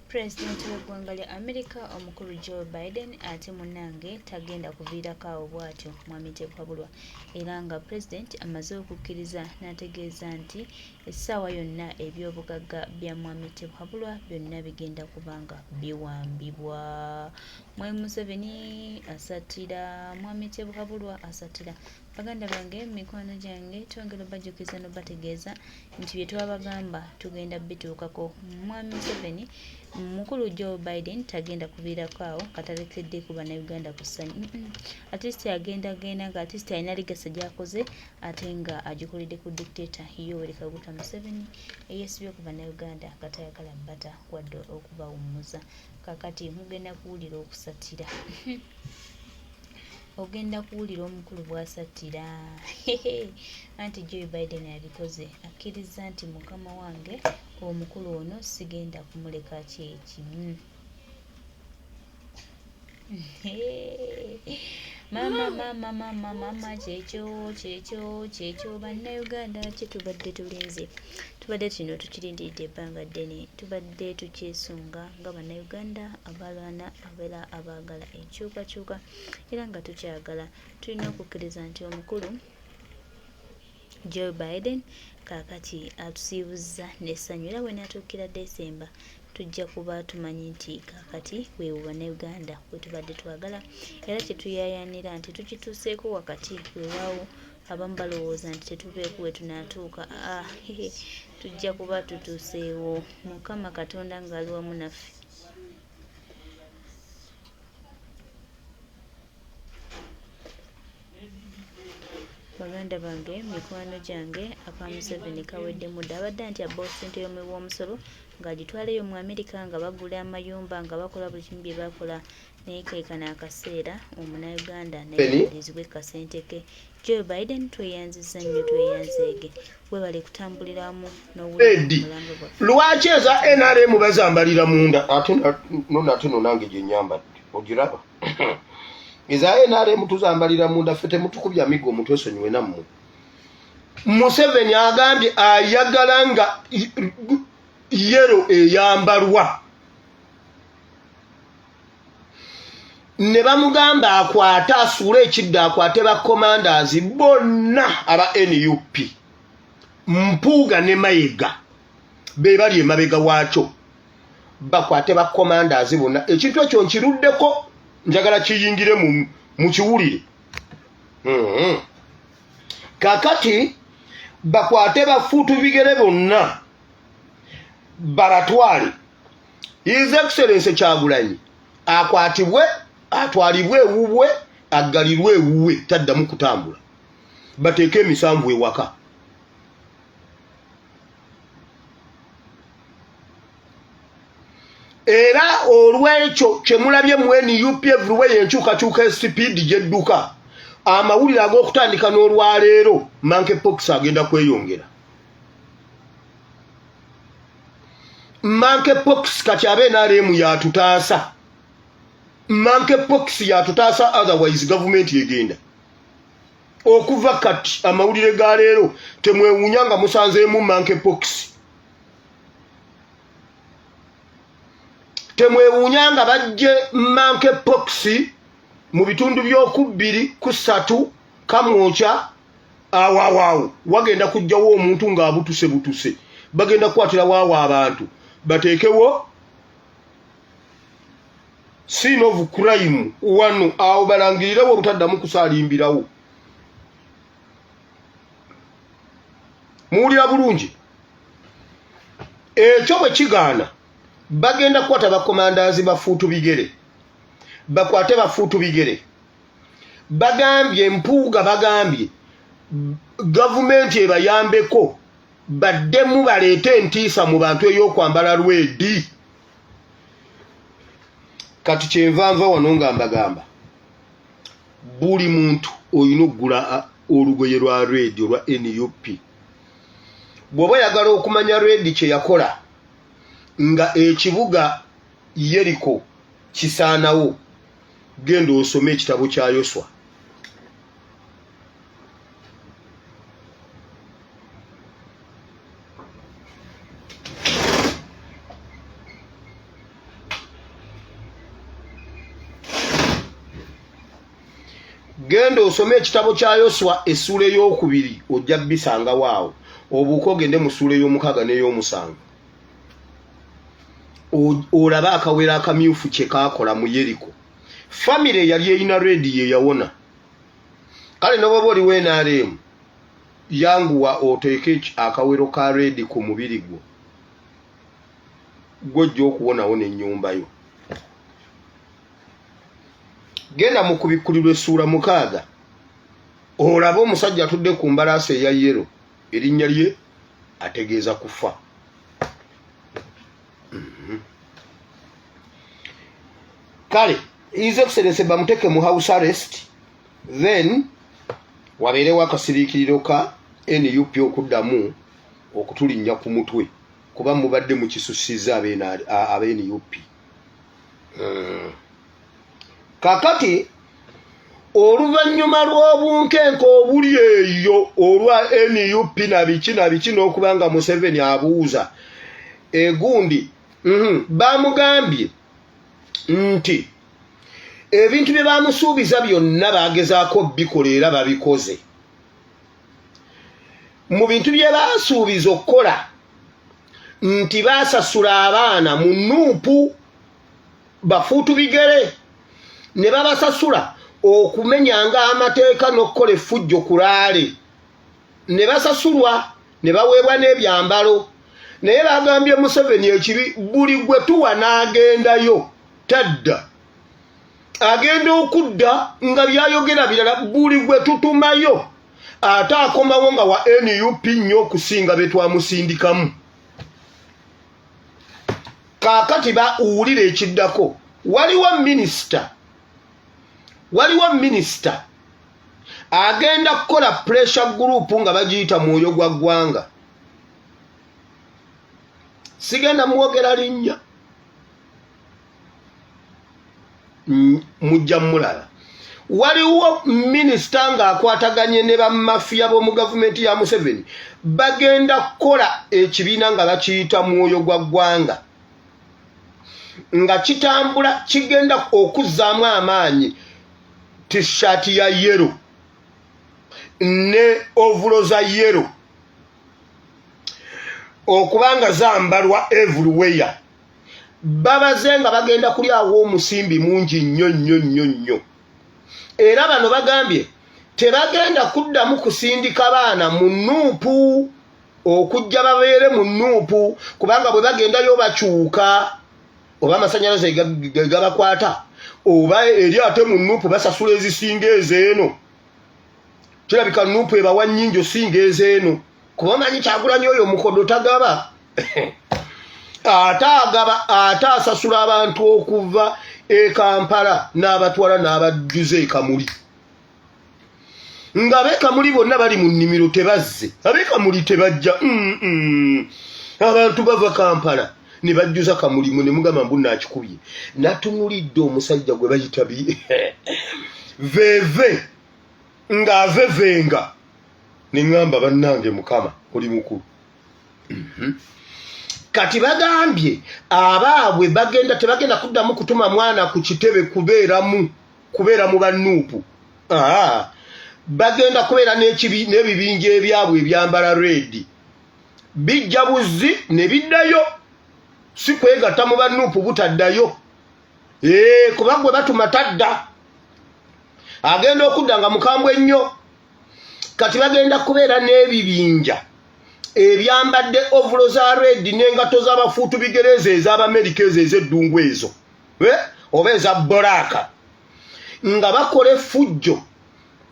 President w'eggwanga lya America omukulu Joe Biden ate munnange tagenda kuviirako awo bw'atyo mwami Tebwabulwa era nga President amaze okukkiriza n'ategeeza nti essaawa yonna eby'obugagga bya mwami Tebwabulwa byonna bigenda kubanga biwambibwa. Mwami Museveni asatira mwami Tebwabulwa asatira baganda bange mikwano gyange twongera obajjukiza n'obategeeza nti bye twabagamba tugenda bituukako. Mwami Museveni mukulu Joe Biden tagenda kuviirako awo katalekedde ku bannayuganda ku ssanyu atisiti agenda nga atisiti alina ligasa gy'akoze ate nga agikoledde ku dictator Yoweri Kaguta Museveni eyeesibye ku bannayuganda katayagala bbata wadde okubawummuza. Kakati mugenda kuwulira okusatira ogenda kuwulira omukulu bw'asatira anti Joe Biden abikoze akkiriza nti mukama wange omukulu ono sigenda kumuleka kyekimu. Mama kyekyo bannayuganda kyetubadde tulinze tubadde kino tukirindiridde ebbanga ddene tubadde tukyesunga nga bannayuganda abalwana abeera abaagala enkyukakyuka era nga tukyagala tulina okukkiriza nti omukulu Joe Biden kaakati atusiibuzza n'essanyu era bwe naatuukira December tujja kuba tumanyi nti kaakati weewo bannayuganda bwe tubadde twagala era kyetuyaayaanira nti tukituuseeko wakati weewaawo abamu balowooza nti tetubeeko we tunaatuuka tujja kuba tutuuseewo. Mukama Katonda ng'ali wamu naffe. Baganda bange mikwano gyange aka Museveni kawedde mudde abadde nti abbawo ssente y'omuwi w'omusolo ng'agitwaleyo mu America nga bagula amayumba nga bakola buli kimu bye bakola naye keekano akaseera omunnayuganda nayealizibwe kasente ke. Joe Biden tweyanziza nnyo tweyanzeege webale kutambulira wamu n'owuliramulambo bwaffe. Lwaki eza NRM bazambalira munda ate no nange gye nyambadde ogiraba eza NRM tuzambalira munda ffe temutukubya migo mutwesonyiwe nammwe. Museveni agambye ayagala nga yero eyambalwa ne bamugamba akwate asuule ekidde akwate bakomandazi bonna aba NUP Mpuuga ne Mayiga be bali emabega waakyo bakwate bakomandazi bonna ekintu ekyo nkiruddeko njagala kiyingire mu kiwulire. Kakati bakwate bafuutu bigere bonna babatwale His Excellency Kyagulanyi akwatibwe atwalibwe ewuwe aggalirwe ewuwe taddamu kutambula bateeke emisanvu ewaka. Era olw'ekyo kyemulabye mu NUP everywhere yenkyukakyuka speed gyedduka amawulire ag'okutandika n'olwaleero monkeypox agenda kweyongera. Monkeypox kati abe NRM yatutaasa monkeypox yatutaasa otherwise government yegenda okuva kati amawulire ga leero temwewuunya nga musanzeemu monkeypox. Temwewuunya nga bajje monkeypox mu bitundu by'okubiri ku ssatu kamwokya awawaawo wagenda kujjawo omuntu ng'abutuse butuse bagenda kukwatira waawo abantu bateekewo scene of crime wano awo balangirirewo obutaddamu kusaalimbirawo. Muwulira bulungi ekyo bwe kigaana bagenda kukwata bakomandazi bafuutu bigere bakwate bafuutu bigere bagambye Mpuuga bagambye gavumenti ebayambeko baddemu baleete entiisa mu bantu ey'okwambala lwedi. Kati kyenvanva wano nga mbagamba buli muntu olina okugula olugoye lwa lwedi olwa NUP. Bw'oba oyagala okumanya lwedi kye yakola nga ekibuga Yeriko kisaanawo genda osome ekitabo kya Yoswa. genda osome ekitabo kya Yoswa essula ey'okubiri ojja bisanga waawo obuuka ogende mu ssula ey'omukaaga n'ey'omusanvu olaba akawera akamyufu kye kaakola mu Yeriko. Famire yali eyina reedi ye yawona. Kale n'oba oli NRM yanguwa oteeke akawero ka reedi ku mubiri gwo gwojja okuwonawo n'ennyumba yo. Genda mu kubikkulirwa essuula 6 olaba omusajja atudde ku mbalaasi eya yero erinnya lye ategeeza kufa. Kale His Excellency bamuteke mu house arrest, then wabeerewo akasiriikiriro ka NUP okuddamu okutulinnya ku mutwe kuba mubadde mu kisusiza abe NUP. Kakati oluvannyuma lw'obunkenke obuli eyo olwa NUP na biki n'okubanga Museveni abuuza egundi bamugambye nti ebintu bye bamusuubiza byonna bagezaako bikola era babikoze. Mu bintu bye baasuubiza okukola nti baasasula abaana mu nuupu bafuutu bigere ne babasasula okumenyanga amateeka n'okukola effujjo ku Laale ne basasulwa ne baweebwa n'ebyambalo. Naye bagambye Museveni ekibi buli gwe tuwa n'agendayo tadda agenda okudda nga byayogera birala buli gwe tutumayo ate akomawo nga wa NUP nnyo okusinga be twamusindikamu. Kaakati bawulira ekiddako waliwo minisita agenda kukola pressure group nga bagiyita Mwoyo gwa ggwanga. Sigenda mwogera linnya mujja mulala. Waliwo minisita ng'akwataganye ne bamafiya b'omu gavumenti ya Museveni bagenda kukola ekibiina nga bakiyita Mwoyo gwa ggwanga nga kitambula kigenda okuzzaamu amaanyi t-shirt ya yero ne ovulo za yero okubanga zambalwa everywhere. Babaze nga bagenda kulyawo omusimbi mungi nnyo. Era bano bagambye tebagenda kuddamu kusindika baana mu nuupu okujja babeere mu nuupu kubanga bwe bagendayo bakyuka oba amasannyalaze gabakwata oba eri ate mu nuupu basasula ezisinga ezeeno. Kirabika nuupu ebawa nnyingi osinga ezeeno kuba manyi Kyagulanyi oyo mukodo tagaba ate asasula abantu okuva e Kampala n'abatwala n'abajjuza e Kamuli nga ab'e Kamuli bonna bali mu nnimiro tebazze. Ab'e Kamuli tebajja abantu bava Kampala ne bajjuza Kamuli ne mugamba mbu nakikubye. Natunulidde omusajja gwe bayita veve ng'avevenga ne ŋŋamba bannange Mukama oli mukulu. Kati bagambye abaabwe tebagenda kuddamu kutuma mwana ku kitebe kubeera mu banuupu. Bagenda kubeera n'ebibinja ebyabwe ebyambala reedi bijja buzzi ne biddayo si kwegatta mu banuupu butaddayo. Kuba gwe batuma tadda agenda okudda nga mukambwe nnyo. Kati bagenda kubeera n'ebibinja ebyambadde ovulo za reedi n'engato z'abafuutu bigereezo ez'Abamerika ez'eddungu ezo oba eza Bolaka nga bakola effujjo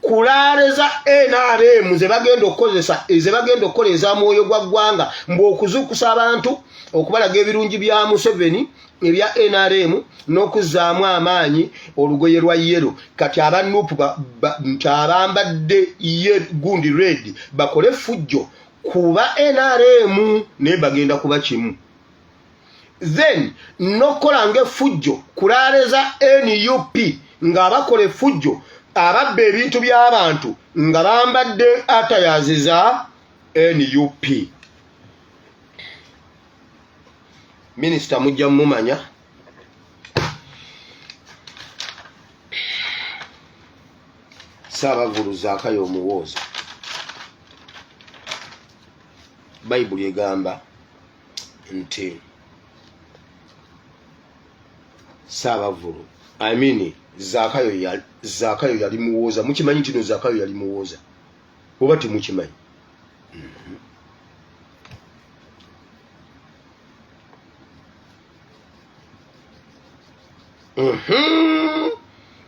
ku Laale za NRM ze bagenda okukola eza Mwoyo gwa ggwanga mbu okuzuukusa abantu okubalaga ebirungi bya Museveni ebya NRM n'okuzzaamu amaanyi olugoye lwa yero. Kati abanuupu nti abambadde gundi reedi bakole effujjo kuba NRM ne bagenda kuba kimu. Then nokola ng'effujjo ku Laale za NUP nga bakola effujjo ababba ebintu by'abantu nga bambadde atayazi za NUP. Minisita mujja mumanya Saabavulu Zaakayo Omuwooza. Bayibuli egamba nti Saabavulu Zaakayo yali muwooza. Mukimanyi nti no Zaakayo yali muwooza oba temukimanyi?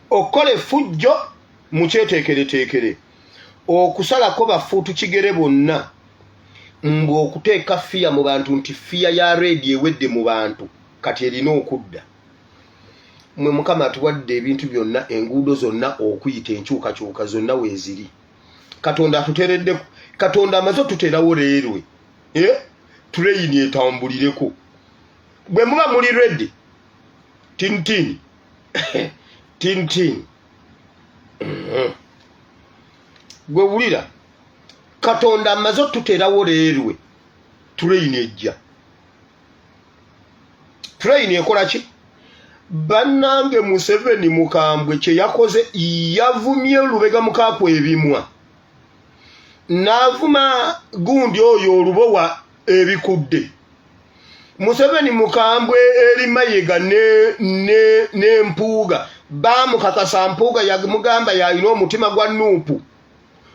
Okola effujjo mukyeteekereteekere, okusalako bafuutu kigere bonna, mbwe okuteeka fiya mu bantu nti fiya ya reediyo ewedde mu bantu kati erina okudda. Mwe Mukama atuwadde ebintu byonna, enguudo zonna okuyita, enkyukakyuka zonna weeziri. Katonda atuteereddeku. Katonda amaze otuterawo leerwe, tuleyini etambulireko. Bwe muba muli ready tintin tintin gwe wulira, Katonda amaze otuterawo leerwe, tuleyini ejja. Tuleyini ekola ki? Bannange Museveni mukambwe kye yakoze, yavumye Lubega Mukaakwa ebimwa, n'avuma gundi oyo olubowa ebikudde. Museveni mukambwe eri Mayiga ne Mpuuga baamukakasa. Mpuuga yamugamba yalina omutima gwa Nuupu,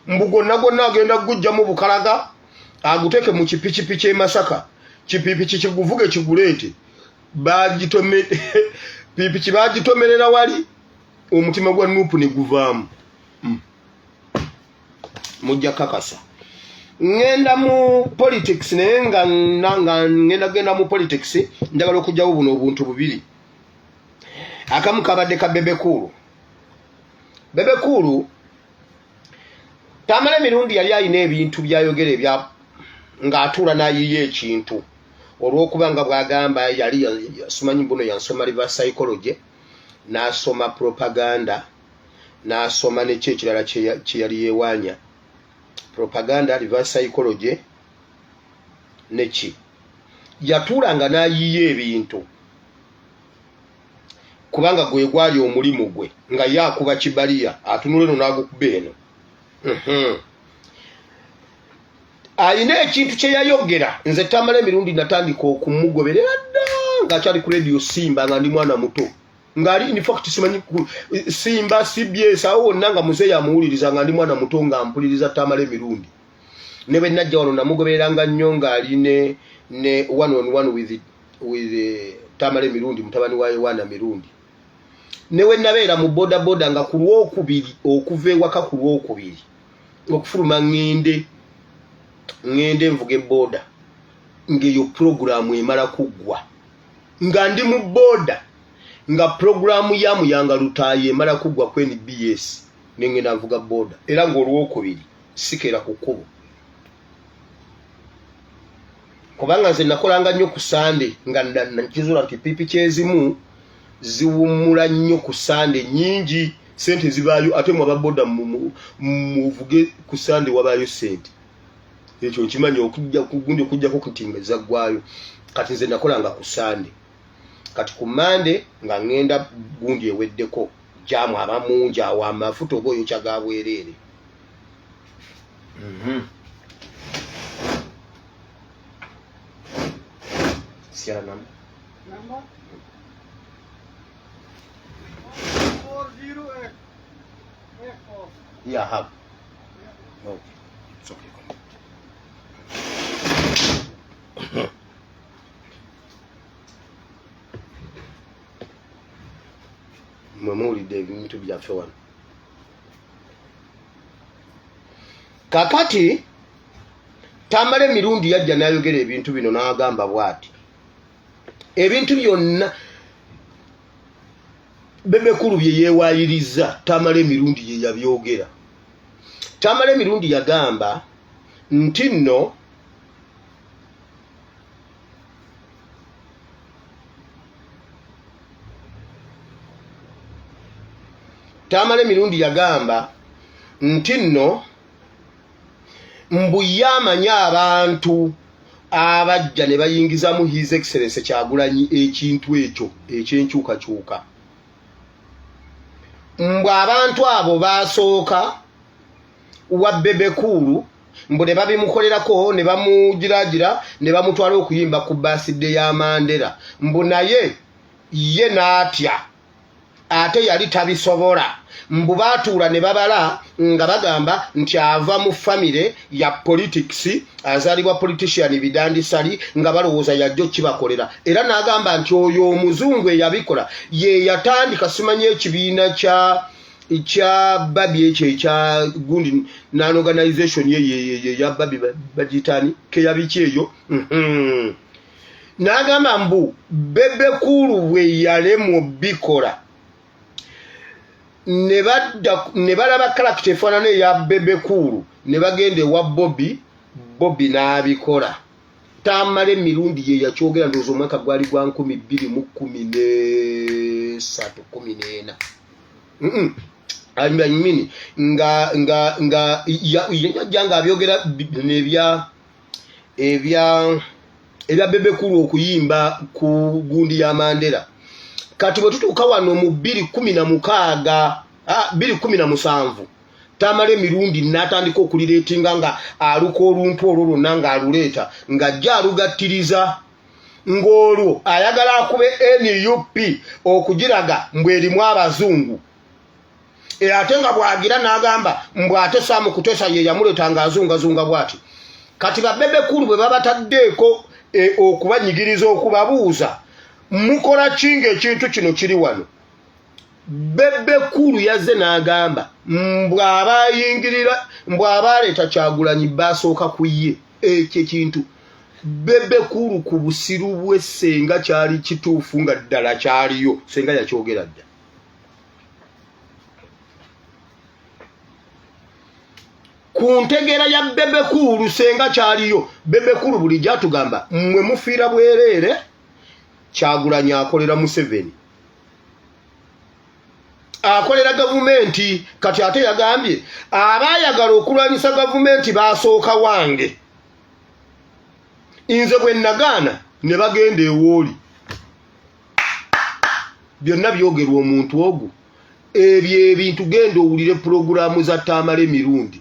mbu gonna agenda kugujja mu Bukalaga aguteke mu kipikipiki e Masaka, kipipiki kiguvuge kiguleete. Pipiki bagitomerera wali, omutima gwa Nuupu ne guvaamu. Mujja kakasa. Ngenda mu politics naye nga ngenda mu politics njagala okujjawo buno obuntu bubiri. Akamu kabadde ka Bebe Cool. Bebe Cool tamala emirundi yali alina ebintu byayogera ebya ng'atuula n'ayiye ekintu olw'okuba nga bw'agamba yali yasumanyi mbuno yansoma reverse psychology, n'asoma propaganda, n'asoma n'ekyekirala kye yali yeewaanya. Propaganda, reverse psychology, neki. Yatuulanga n'ayiye ebintu kubanga gwe gwali omulimu gwe, nga yakuba kibaliya atunula eno n'agukuba eno. Alina ekintu kye yayogera, nze tamala emirundi natandika okumugoberera dda ng'akyali ku radio Simba nga ndi mwana muto. Ngali in fact simanyi Simba CBS awo wonna nga muzeeyi amuwuliriza nga ndi mwana muto nga mpuliriza tamala emirundi. Ne bwe najja wano namugobereranga nnyo ng'ali ne one on one with tamala emirundi mutabani wa Yohana Mirundi. Ne we nabeera mu boda nga ku Lwokubiri okuva ewaka ku Lwokubiri okufuluma ngende nvuge boda ng'eyo programu emala kuggwa nga ndi mu boda nga programu ya Muyanga Lutaayi emala kuggwa ku NBS nengenda nvuga boda era ng'Olwokubiri sikera ku kkubo. Kubanga nze nakolanga nnyo ku Sande nga nakizula nti pipiki ezimu ziwumula nnyo ku Sande nyingi, sente zibaayo ate mu ababoda muvuge ku Sande wabaayo sente. Ekyo nkimanyi okujja okujjako kutimba zaggwayo. Kati nze nakolanga ku Sande. Kati ku Mande nga ngenda gundi eweddeko jamu abamungi awo amafuta oba oyokya ga bwereere. Sierra number 408. Yeah, have. Okay. It's okay. Mwemulidde ebintu byaffe wano. Kakati tamala emirundi yajja n'ayogera ebintu bino n'agamba bw'ati. Ebintu byonna Bebe Cool bye yeewaayiriza tamala emirundi ye yabyogera. Tamala emirundi yagamba nti nno Tamala emirundi yagamba nti nno mbu yamanya abantu abajja ne bayingizamu His Excellency Kyagulanyi ekintu ekyo ekyenkyukakyuka. Mbu abantu abo basooka wa Bebekulu mbu ne babimukolerako ne bamugiragira ne bamutwala okuyimba ku birthday ya Mandela mbu naye ye n'atya ate yali tabisobola mbu baatuula ne babala nga bagamba nti ava mu famire ya politics azalibwa politician bidandisali nga balowooza yajjo kibakolera era n'agamba nti oyo omuzungu eyabikola ye yatandika simanye ekibiina kya babi ekyo ekya gundi non-organization ye ya babi bagitani ke yabiki eyo n'agamba mbu Bebekulu bwe yalemu bikola ne balaba karakita efaanana eya Bebekulu ne bagenda ewa Bobby n'abikola tamala emirundi ye yakyogera ndowooza omwaka gwali gwa 2013-14 I mean nga yajjanga abyogera ebya Bebekulu okuyimba ku gundi ya Mandela kati bwe tutuuka wano mu 2017 tamala emirundi n'atandika okulireetinga nga aluka olumpu olwo lwonna ng'aluleeta ng'ajja alugattiriza ng'olwo ayagala akube NUP okugiraga mbw erimu abazungu ate nga bwagira n'agamba mbw ate Sam Kuteesa ye yamuleeta ng'azungazunga bw'ati kati ba Bebekulu bwe babataddeeko okubanyigiriza okubabuuza mukola kinga ekintu kino kiri wano Bebekulu yazze n'agamba mbw'abaleeta Kyagulanyi basooka ku ye ekyo ekintu Bebekulu ku busiru bwe senga kyali kituufu nga ddala kyaliyo senga yakyogera dda ku ntegeera ya Bebekulu senga kyaliyo Bebekulu buli gyatugamba mmwe mufiira bwereere Kyagulanyi akolera Museveni akolera gavumenti kati ate yagambye abaayagala okulwanyisa gavumenti basooka wange nze bwe nagaana ne bagenda ewooli byonna byogerwa omuntu ogwo ebyo ebintu genda owulire pulogulaamu za Tamale emirundi